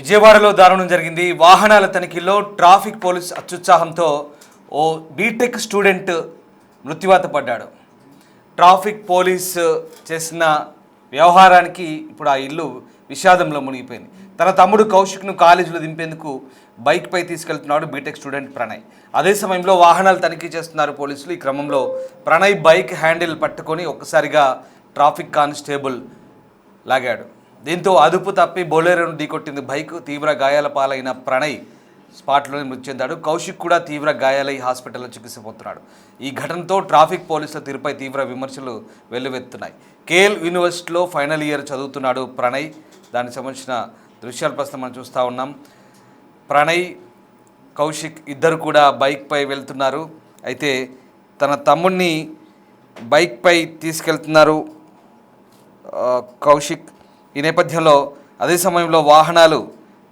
విజయవాడలో దారుణం జరిగింది. వాహనాల తనిఖీలో ట్రాఫిక్ పోలీస్ అత్యుత్సాహంతో ఓ బీటెక్ స్టూడెంట్ మృత్యువాత పడ్డాడు. ట్రాఫిక్ పోలీస్ చేసిన వ్యవహారానికి ఇప్పుడు ఆ ఇల్లు విషాదంలో మునిగిపోయింది. తన తమ్ముడు కౌశిక్ను కాలేజీలో దింపేందుకు బైక్పై తీసుకెళ్తున్నాడు బీటెక్ స్టూడెంట్ ప్రణయ్. అదే సమయంలో వాహనాలు తనిఖీ చేస్తున్నారు పోలీసులు. ఈ క్రమంలో ప్రణయ్ బైక్ హ్యాండిల్ పట్టుకొని ఒక్కసారిగా ట్రాఫిక్ కానిస్టేబుల్ లాగాడు. దీంతో అదుపు తప్పి బొలెరోను ఢీకొట్టింది బైక్. తీవ్ర గాయాల పాలైన ప్రణయ్ స్పాట్లోనే మృతి చెందాడు. కౌశిక్ కూడా తీవ్ర గాయాలై హాస్పిటల్లో చికిత్స పొందుతున్నాడు. ఈ ఘటనతో ట్రాఫిక్ పోలీసుల తీరుపై తీవ్ర విమర్శలు వెల్లువెత్తున్నాయి. కేఎల్ యూనివర్సిటీలో ఫైనల్ ఇయర్ చదువుతున్నాడు ప్రణయ్. దానికి సంబంధించిన దృశ్యాలు ప్రస్తుతం మనం చూస్తూ ఉన్నాం. ప్రణయ్, కౌశిక్ ఇద్దరు కూడా బైక్పై వెళ్తున్నారు. అయితే తన తమ్ముడిని బైక్పై తీసుకెళ్తున్నారు కౌశిక్. ఈ నేపథ్యంలో అదే సమయంలో వాహనాలు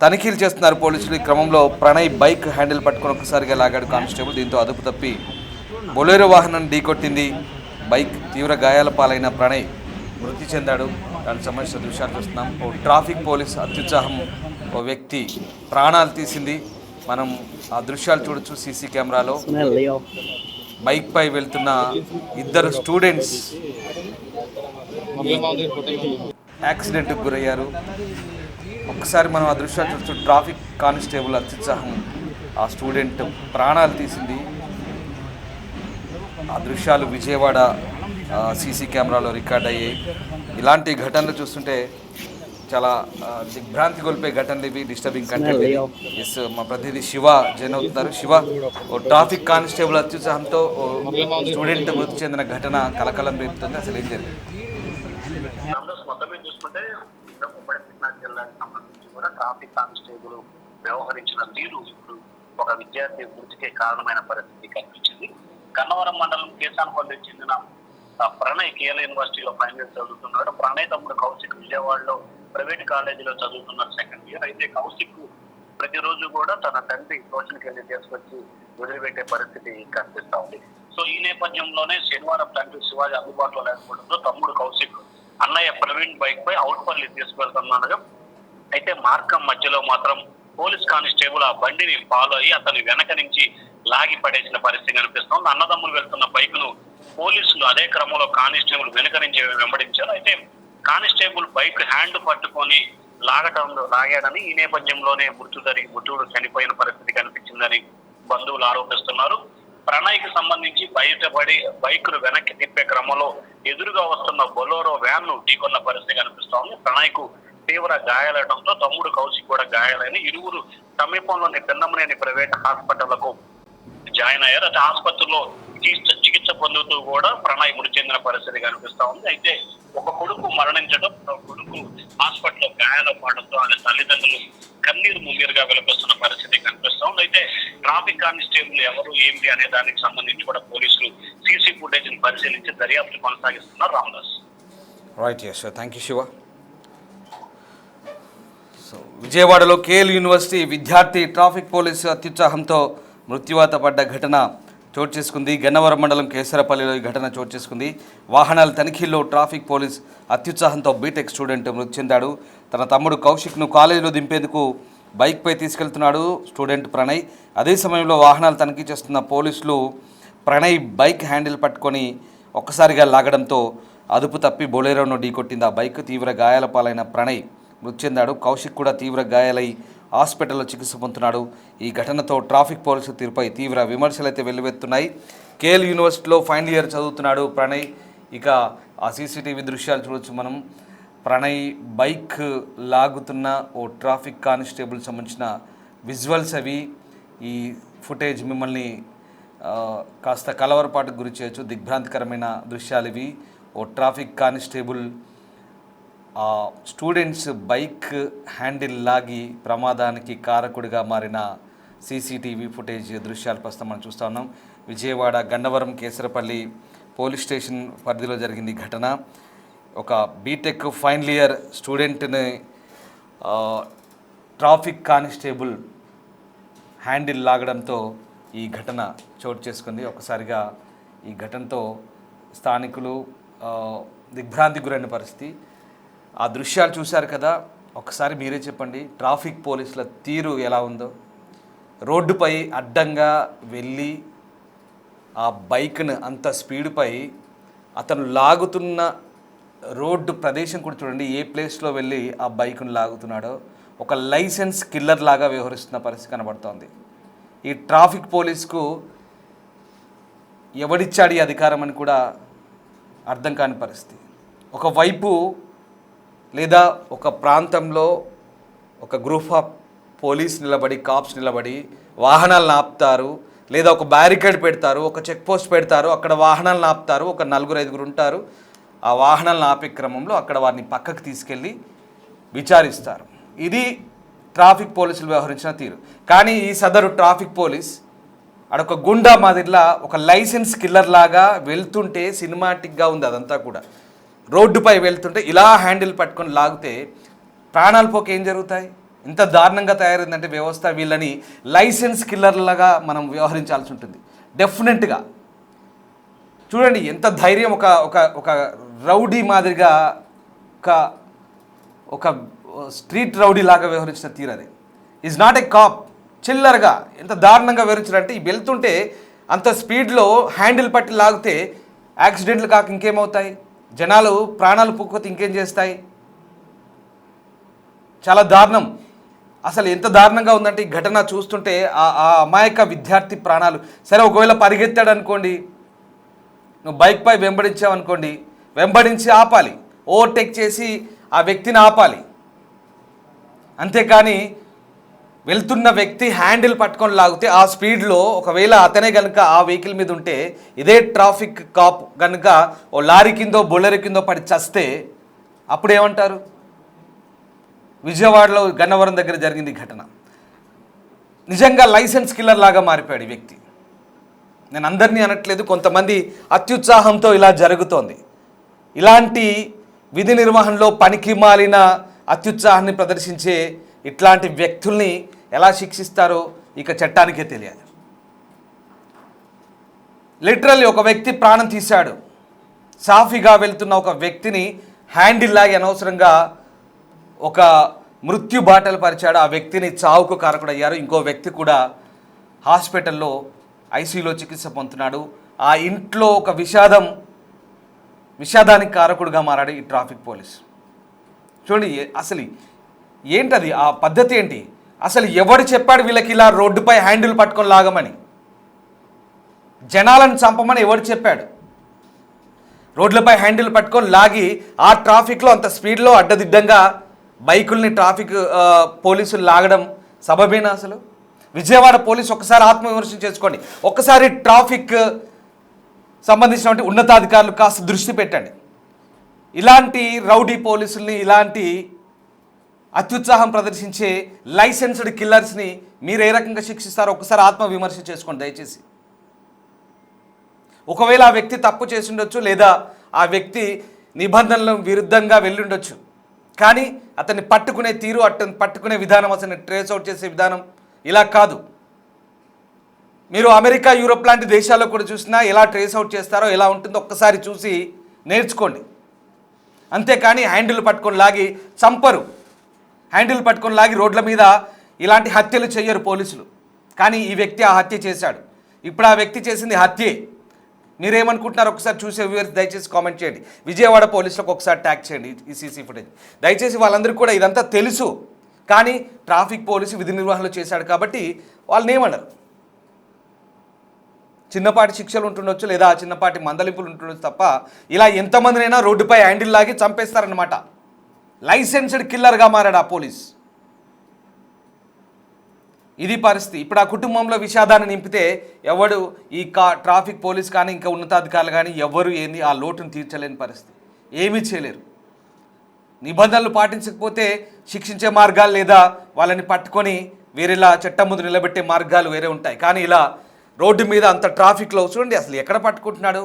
తనిఖీలు చేస్తున్నారు పోలీసులు. ఈ క్రమంలో ప్రణయ్ బైక్ హ్యాండిల్ పట్టుకొని ఒక్కసారిగా లాగాడు కానిస్టేబుల్. దీంతో అదుపు తప్పి బొలెరో వాహనాన్ని ఢీకొట్టింది బైక్. తీవ్ర గాయాల పాలైన ప్రణయ్ మృతి చెందాడు. దానికి సంబంధించిన దృశ్యాలు చూస్తున్నాం. ఓ ట్రాఫిక్ పోలీస్ అత్యుత్సాహం ఓ వ్యక్తి ప్రాణాలు తీసింది. మనం ఆ దృశ్యాలు చూడొచ్చు సీసీ కెమెరాలో. బైక్పై వెళ్తున్న ఇద్దరు స్టూడెంట్స్ యాక్సిడెంట్కి గురయ్యారు. ఒక్కసారి మనం ఆ దృశ్యాలు చూస్తూ ట్రాఫిక్ కానిస్టేబుల్ అత్యుత్సాహం ఆ స్టూడెంట్ ప్రాణాలు తీసింది. ఆ దృశ్యాలు విజయవాడ సీసీ కెమెరాలో రికార్డ్ అయ్యాయి. ఇలాంటి ఘటనలు చూస్తుంటే చాలా దిగ్భ్రాంతి గొల్పే ఘటనలు ఇవి. Disturbing content. ఎస్, మా ప్రతినిధి శివ జైన్ అవుతున్నారు. శివ, ఓ ట్రాఫిక్ కానిస్టేబుల్ అత్యుత్సాహంతో స్టూడెంట్ మృతి చెందిన ఘటన కలకలం రేపుతుంది. అసలు ఏం జరిగింది? మొత్తమే చూసుకుంటే ఉమ్మడి కృష్ణా జిల్లాకి సంబంధించి కూడా ట్రాఫిక్ కానిస్టేబుల్ వ్యవహరించిన తీరు ఇప్పుడు ఒక విద్యార్థి మృతికి కారణమైన పరిస్థితి కనిపించింది. గన్నవరం మండలం కేసానపల్లికి చెందిన ప్రణయ్ కేఎల్ యూనివర్సిటీలో ఫైనల్ ఇయర్ చదువుతున్నాడు. ప్రణయ్ తమ్ముడు కౌశిక్ విజయవాడలో ప్రైవేట్ కాలేజీలో చదువుతున్నారు సెకండ్ ఇయర్. అయితే కౌశిక్ ప్రతిరోజు కూడా తన తండ్రి ట్యూషన్కి వెళ్ళి తీసుకొచ్చి వదిలిపెట్టే పరిస్థితి కనిపిస్తా ఉంది. సో ఈ నేపథ్యంలోనే శనివారం తండ్రి శివాజీ అందుబాటులో లేకపోవడంతో తమ్ముడు కౌశిక్ అన్నయ్య ప్రవీణ్ బైక్ పై అవుట్పల్లి తీసుకువెళ్తున్నాడు. అయితే మార్గం మధ్యలో మాత్రం పోలీస్ కానిస్టేబుల్ ఆ బండిని ఫాలో అయ్యి అతని వెనక నుంచి లాగి పడేసిన పరిస్థితి కనిపిస్తుంది. అన్నదమ్ములు వెళ్తున్న బైక్ ను పోలీసులు అదే క్రమంలో కానిస్టేబుల్ వెనుక నుంచి వెంబడించారు. అయితే కానిస్టేబుల్ బైక్ హ్యాండ్ పట్టుకొని లాగాడని, ఈ నేపథ్యంలోనే మృతుడు చనిపోయిన పరిస్థితి కనిపించిందని బంధువులు ఆరోపిస్తున్నారు. ప్రణయ్ కి సంబంధించి బయటపడి బైక్ ను వెనక్కి తిప్పే క్రమంలో ఎదురుగా వస్తున్న బొలెరో వ్యాన్ ను ఢీకొన్న పరిస్థితి కనిపిస్తోంది. ప్రణయ్ కు తీవ్ర గాయాలడంతో తమ్ముడు కౌశిక్ కూడా గాయాలని ఇరువురు సమీపంలోని పిన్నమనేని ప్రైవేట్ హాస్పిటల్కు జాయిన్ అయ్యారు. అయితే ఆసుపత్రిలో చికిత్స పొందుతూ కూడా ప్రణయ్ మృతి చెందిన పరిస్థితి కనిపిస్తా ఉంది. అయితే ఒక కొడుకు మరణించడం, కొడుకు హాస్పిటల్లో గాయాల పడడంతో ఆయన తల్లిదండ్రులు కన్నీరు మున్నీరుగా విలపిస్తున్న పరిస్థితి కనిపిస్తా ఉంది. అయితే ట్రాఫిక్ కానిస్టేబుల్ ఎవరు ఏంటి అనే దానికి సంబంధించి కూడా పోలీసులు సీసీ ఫుటేజ్ ని పరిశీలించి దర్యాప్తు కొనసాగిస్తున్నారు. Ramdas. Right, yes, thank you Shiva. So విజయవాడలో కేఎల్ యూనివర్సిటీ విద్యార్థి ట్రాఫిక్ పోలీసు అత్యుత్సాహంతో మృత్యువాత పడ్డ ఘటన చోటు చేసుకుంది. గన్నవరం మండలం కేసరపల్లిలో ఈ ఘటన చోటు చేసుకుంది. వాహనాల తనిఖీల్లో ట్రాఫిక్ పోలీస్ అత్యుత్సాహంతో బీటెక్ స్టూడెంట్ మృతి చెందాడు. తన తమ్ముడు కౌశిక్ను కాలేజీలో దింపేందుకు బైక్పై తీసుకెళ్తున్నాడు స్టూడెంట్ ప్రణయ్. అదే సమయంలో వాహనాలు తనిఖీ చేస్తున్న పోలీసులు ప్రణయ్ బైక్ హ్యాండిల్ పట్టుకొని ఒక్కసారిగా లాగడంతో అదుపు తప్పి బొలెరోను ఢీకొట్టింది ఆ బైక్. తీవ్ర గాయాల పాలైన ప్రణయ్ మృతి చెందాడు. కౌశిక్ కూడా తీవ్ర గాయాలై హాస్పిటల్లో చికిత్స పొందుతున్నాడు. ఈ ఘటనతో ట్రాఫిక్ పోలీసుల తీరుపై తీవ్ర విమర్శలు అయితే వెల్లువెత్తున్నాయి. కేఎల్ యూనివర్సిటీలో ఫైనల్ ఇయర్ చదువుతున్నాడు ప్రణయ్. ఇక ఆ సీసీటీవీ దృశ్యాలు చూడొచ్చు మనం. ప్రణయ్ బైక్ లాగుతున్న ఓ ట్రాఫిక్ కానిస్టేబుల్ సంబంధించిన విజువల్స్ అవి. ఈ ఫుటేజ్ మిమ్మల్ని కాస్త కలవరపాటుకు గురి చేయొచ్చు. దిగ్భ్రాంతికరమైన దృశ్యాలు ఇవి. ఓ traffic constable students bike handle లాగి ప్రమాదానికి కారకుడిగా మారిన సీసీటీవీ ఫుటేజ్ దృశ్యాలు ప్రస్తుతం మనం చూస్తూ ఉన్నాం. విజయవాడ గన్నవరం కేసరపల్లి పోలీస్ స్టేషన్ పరిధిలో జరిగింది ఘటన. ఒక బీటెక్ ఫైనల్ ఇయర్ స్టూడెంట్ని ట్రాఫిక్ కానిస్టేబుల్ హ్యాండిల్ లాగడంతో ఈ ఘటన చోటు చేసుకుంది. ఒకసారిగా ఈ ఘటనతో స్థానికులు దిగ్భ్రాంతికి గురైన పరిస్థితి. ఆ దృశ్యాలు చూశారు కదా. ఒకసారి మీరే చెప్పండి, ట్రాఫిక్ పోలీసుల తీరు ఎలా ఉందో. రోడ్డుపై అడ్డంగా వెళ్ళి ఆ బైక్ను అంత స్పీడ్పై అతను లాగుతున్న రోడ్డు ప్రదేశం కూడా చూడండి, ఏ ప్లేస్లో వెళ్ళి ఆ బైక్ను లాగుతున్నాడో. ఒక లైసెన్స్ కిల్లర్ లాగా వ్యవహరిస్తున్న పరిస్థితి కనబడుతోంది. ఈ ట్రాఫిక్ పోలీస్కు ఎవడిచ్చాడు ఈ అధికారం అని కూడా అర్థం కాని పరిస్థితి. ఒకవైపు లేదా ఒక ప్రాంతంలో ఒక గ్రూప్ ఆఫ్ పోలీస్ నిలబడి, కాప్స్ నిలబడి వాహనాలను ఆపుతారు, లేదా ఒక బ్యారికేడ్ పెడతారు, ఒక చెక్ పోస్ట్ పెడతారు, అక్కడ వాహనాలను ఆపుతారు, ఒక 4-5 ఉంటారు. ఆ వాహనాలను ఆపే క్రమంలో అక్కడ వారిని పక్కకు తీసుకెళ్ళి విచారిస్తారు. ఇది ట్రాఫిక్ పోలీసులు వ్యవహరించిన తీరు. కానీ ఈ సదరు ట్రాఫిక్ పోలీస్ అడొక గుండా మాదిరిలా ఒక లైసెన్స్ కిల్లర్ లాగా వెళ్తుంటే సినిమాటిక్గా ఉంది. అదంతా కూడా రోడ్డుపై వెళ్తుంటే ఇలా హ్యాండిల్ పట్టుకొని లాగితే ప్రాణాలు పోక ఏం జరుగుతాయి? ఇంత దారుణంగా తయారైందంటే వ్యవస్థ వీళ్ళని లైసెన్స్ కిల్లర్లాగా మనం వ్యవహరించాల్సి ఉంటుంది డెఫినెట్గా. చూడండి ఎంత ధైర్యం, ఒక ఒక ఒక రౌడీ మాదిరిగా, ఒక ఒక స్ట్రీట్ రౌడీ లాగా వ్యవహరించిన తీరు అది. Is not a cop. చిల్లరగా ఎంత దారుణంగా వ్యవహరించారంటే, ఈ వెళ్తుంటే అంత స్పీడ్లో హ్యాండిల్ పట్టి లాగితే యాక్సిడెంట్లు కాక ఇంకేమవుతాయి? జనాలు ప్రాణాలు పుక్కోతే ఇంకేం చేస్తాయి? చాలా దారుణం. అసలు ఎంత దారుణంగా ఉందంటే ఈ ఘటన చూస్తుంటే ఆ అమాయక విద్యార్థి ప్రాణాలు. సరే ఒకవేళ పరిగెత్తాడు అనుకోండి, నువ్వు బైక్పై వెంబడించావు అనుకోండి, వెంబడించి ఆపాలి, ఓవర్టేక్ చేసి ఆ వ్యక్తిని ఆపాలి. అంతేకాని వెళ్తున్న వ్యక్తి హ్యాండిల్ పట్టుకొని లాగితే ఆ స్పీడ్లో ఒకవేళ అతనే కనుక ఆ వెహికల్ మీద ఉంటే, ఇదే ట్రాఫిక్ కాప్ కనుక ఓ లారీ కిందో బొల్లెర కిందో పడి చస్తే అప్పుడు ఏమంటారు? విజయవాడలో గన్నవరం దగ్గర జరిగింది ఘటన. నిజంగా లైసెన్స్ కిల్లర్ లాగా మారిపోయాడు ఈ వ్యక్తి. నేను అందరినీ అనట్లేదు, కొంతమంది అత్యుత్సాహంతో ఇలా జరుగుతోంది. ఇలాంటి విధి నిర్వహణలో పనికి మాలిన అత్యుత్సాహాన్ని ప్రదర్శించే ఇట్లాంటి వ్యక్తుల్ని ఎలా శిక్షిస్తారో ఇక చట్టానికే తెలియాలి. లిటరల్లీ ఒక వ్యక్తి ప్రాణం తీశాడు. సాఫీగా వెళ్తున్న ఒక వ్యక్తిని హ్యాండిల్ లాగి అనవసరంగా ఒక మృత్యు బాటలు పరిచాడు. ఆ వ్యక్తిని చావుకు కారకుడయ్యారు. ఇంకో వ్యక్తి కూడా హాస్పిటల్లో ఐసీయూలో చికిత్స పొందుతున్నాడు. ఆ ఇంట్లో ఒక విషాదానికి కారకుడుగా మారాడు ఈ ట్రాఫిక్ పోలీస్. చూడండి అసలు ఏంటది, ఆ పద్ధతి ఏంటి? అసలు ఎవడు చెప్పాడు వీళ్ళకి ఇలా రోడ్డుపై హ్యాండిల్ పట్టుకొని లాగమని? జనాలను చంపమని ఎవడు చెప్పాడు? రోడ్లపై హ్యాండిల్ పట్టుకొని లాగి ఆ ట్రాఫిక్లో అంత స్పీడ్లో అడ్డదిడ్డంగా బైకుల్ని ట్రాఫిక్ పోలీసులు లాగడం సబబేనా? అసలు విజయవాడ పోలీసు ఒక్కసారి ఆత్మవిమర్శన చేసుకోండి. ఒక్కసారి ట్రాఫిక్ సంబంధించినటువంటి ఉన్నతాధికారులు కాస్త దృష్టి పెట్టండి. ఇలాంటి రౌడీ పోలీసుల్ని, ఇలాంటి అత్యుత్సాహం ప్రదర్శించే లైసెన్స్డ్ కిల్లర్స్ని మీరు ఏ రకంగా శిక్షిస్తారో ఒకసారి ఆత్మవిమర్శ చేసుకోండి దయచేసి. ఒకవేళ ఆ వ్యక్తి తప్పు చేసి ఉండొచ్చు, లేదా ఆ వ్యక్తి నిబంధనలకు విరుద్ధంగా వెళ్ళుండొచ్చు, కానీ అతన్ని పట్టుకునే తీరు, అతన్ని పట్టుకునే విధానం, అతన్ని ట్రేస్ అవుట్ చేసే విధానం ఇలా కాదు. మీరు అమెరికా, యూరోప్ లాంటి దేశాల్లో కూడా చూసినా ఎలా ట్రేస్ అవుట్ చేస్తారో, ఎలా ఉంటుందో ఒక్కసారి చూసి నేర్చుకోండి. అంతేకాని హ్యాండిల్ పట్టుకొని లాగి చంపరు, హ్యాండిల్ పట్టుకొని లాగి రోడ్ల మీద ఇలాంటి హత్యలు చేయరు పోలీసులు. కానీ ఈ వ్యక్తి ఆ హత్య చేశాడు. ఇప్పుడు ఆ వ్యక్తి చేసింది హత్యే. మీరేమనుకుంటున్నారు ఒకసారి చూసే వ్యూవర్స్ దయచేసి కామెంట్ చేయండి. విజయవాడ పోలీసులకు ఒకసారి ట్యాగ్ చేయండి ఈ సీసీ ఫుటేజ్. దయచేసి వాళ్ళందరికీ కూడా ఇదంతా తెలుసు, కానీ ట్రాఫిక్ పోలీసు విధి నిర్వహణలో చేశాడు కాబట్టి వాళ్ళని ఏమన్నారు? చిన్నపాటి శిక్షలు ఉంటుండొచ్చు, లేదా చిన్నపాటి మందలింపులు ఉంటుండొచ్చు తప్ప ఇలా ఎంతమందినైనా రోడ్డుపై హ్యాండిల్ లాగి చంపేస్తారన్నమాట. లైసెన్స్డ్ కిల్లర్గా మారాడు ఆ పోలీస్. ఇది పరిస్థితి. ఇప్పుడు ఆ కుటుంబంలో విషాదాన్ని నింపితే ఎవడు ఈ ట్రాఫిక్ పోలీస్ కానీ ఇంకా ఉన్నతాధికారులు కానీ ఎవరు ఏంది ఆ లోటును తీర్చలేని పరిస్థితి. ఏమీ చేయలేరు. నిబంధనలు పాటించకపోతే శిక్షించే మార్గాలు, లేదా వాళ్ళని పట్టుకొని వేరేలా చట్టం ముందు నిలబెట్టే మార్గాలు వేరే ఉంటాయి. కానీ ఇలా రోడ్డు మీద అంత ట్రాఫిక్లో చూడండి అసలు ఎక్కడ పట్టుకుంటున్నాడు?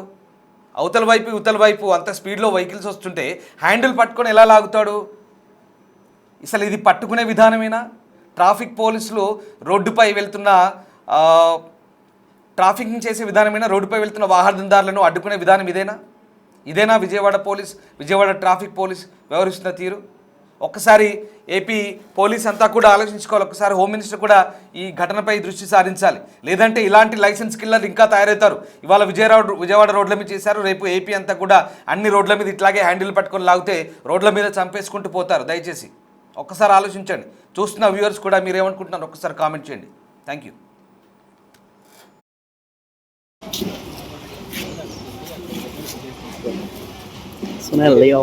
అవతల వైపు ఇవతల వైపు అంత స్పీడ్లో వెహికల్స్ వస్తుంటే హ్యాండిల్ పట్టుకొని ఎలా లాగుతాడు? అసలు ఇది పట్టుకునే విధానమేనా? ట్రాఫిక్ పోలీసులు రోడ్డుపై వెళ్తున్న ట్రాఫికింగ్ చేసే విధానమేనా? రోడ్డుపై వెళ్తున్న వాహనదారులను అడ్డుకునే విధానం ఇదేనా? విజయవాడ ట్రాఫిక్ పోలీస్ వ్యవహరిస్తున్న తీరు? ఒక్కసారి ఏపీ పోలీస్ అంతా కూడా ఆలోచించుకోవాలి. ఒక్కసారి హోమ్ మినిస్టర్ కూడా ఈ ఘటనపై దృష్టి సారించాలి. లేదంటే ఇలాంటి లైసెన్స్ కిల్లర్ ఇంకా తయారవుతారు. ఇవాళ విజయవాడ రోడ్ల మీద చేశారు, రేపు ఏపీ అంతా కూడా అన్ని రోడ్ల మీద ఇట్లాగే హ్యాండిల్ పట్టుకొని లాగితే రోడ్ల మీద చంపేసుకుంటూ పోతారు. దయచేసి ఒక్కసారి ఆలోచించండి. చూస్తున్న వ్యూవర్స్ కూడా మీరు ఏమనుకుంటున్నారు ఒక్కసారి కామెంట్ చేయండి. Thank you. Leo.